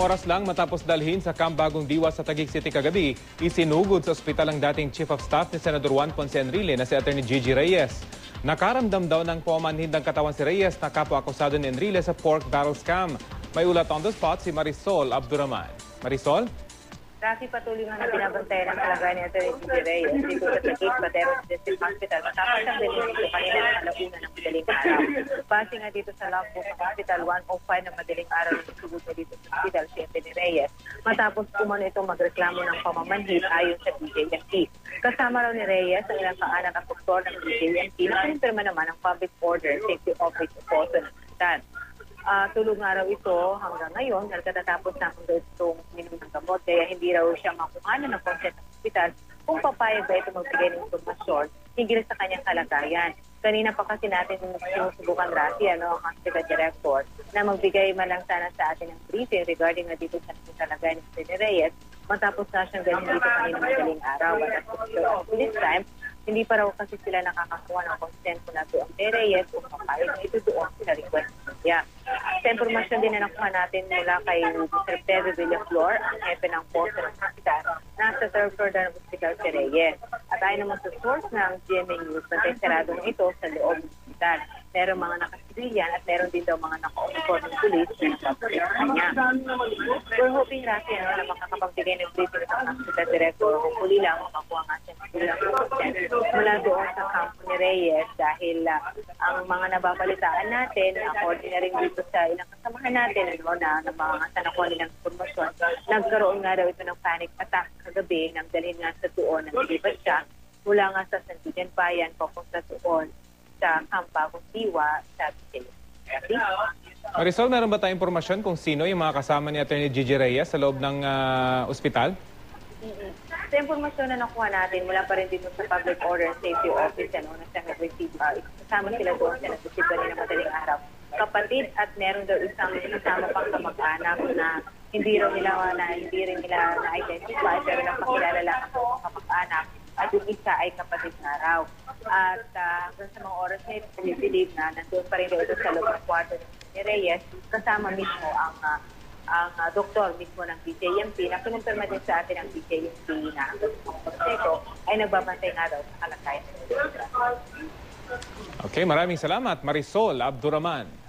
oras lang matapos dalhin sa Camp Bagong Diwa sa Taguig City kagabi, isinugod sa ospital ang dating Chief of Staff ni Senador Juan Ponce Enrile na si Atty. Gigi Reyes. Nakaramdam daw ng pamanhid ng katawan si Reyes na kapwa-akusado ni Enrile sa pork barrel scam. May ulat on the spot si Marisol Abduraman. Marisol? Rafi, patuloy nga na binabantayan ang kalagayan ni Atty. Gigi Reyes dito sa Taguig Pateros District Hospital matapos ang dalhin dito kanina ng alauna ng madaling araw. Base nga dito sa logbook ng Hospital 105 ng madaling araw na sugod na dito sa hospital si Atty. Reyes matapos umano itong magreklamo ng pamamanhid ayon sa DJMP. Kasama raw ni Reyes ang ilang kaanak at doktor ng DJMP na kinumpirma naman ang public order safety office o POSO ng hospital. Tulog nga raw ito hanggang ngayon dahil katatapos na kung itong minum ng gamot kaya hindi raw siya makuhanan ng consent ng hospital kung papayag ba ito magbigay ng informasyon higil sa kanyang kalagayan. Kanina pa kasi natin sinusubukan Rafi, ang hospital director, na magbigay man lang sana sa atin ng briefing regarding na dito sa kalagayan ni Atty. Reyes matapos na siyang ganyan dito kanina madaling araw. At this time, hindi pa raw kasi sila nakakakuha ng consent kung nato ang Reyes kung papayag na ito doon sa request niya. Sa impormasyon din na nakuha natin mula kay Mr. Pedro Villaflor, ang hepe ng posto ng hospital, nasa third floor ng hospital si Reyes. At ayon naman sa source ng GMA News, bantay sarado na ito sa loob ng hospital. Meron mga nakasibilyan at meron din daw mga naka-uniform ng pulis na nakapulit sa kanya. We're hoping Rafi na makakapagbigay ng briefing ng hospital director. Hopefully lang makakuha nga siya ng bilang consent mula doon sa kampo ni Reyes dahil ang mga nababalitaan natin, according na rin dito sa ilang kasamahan natin na mga sanakuha nilang informasyon, nagkaroon nga daw ito ng panic attack kagabi nang dalhin nga sa doon ng nilipat siya mula nga sa Sandigan Bayan papunta doon sa Camp Bagong Diwa sa Taguig. Marisol, meron ba tayong impormasyon kung sino yung mga kasama ni Atty. Gigi Reyes sa loob ng ospital? Sa impormasyon na nakuha natin, mula pa rin dito sa Public Order and Safety Office, na siya nag-receive, kasama sila doon sa nag-receive kanina madaling araw. Kapatid at meron daw isang kasama pang kamag-anak na hindi rin nila na-identify pero napakilala lang ang kamag-anak at yung isa ay kapatid na raw. At hanggang sa mga oras na ito, believe na nandun pa rin ito sa loob ng kwarto ni Reyes kasama mismo ang doktor mismo ng DJMP na kinumpirma din sa atin ang DJMP na ang proseso ay nagbabantay nga daw sa kalagayan. Okay, maraming salamat Marisol Abduraman.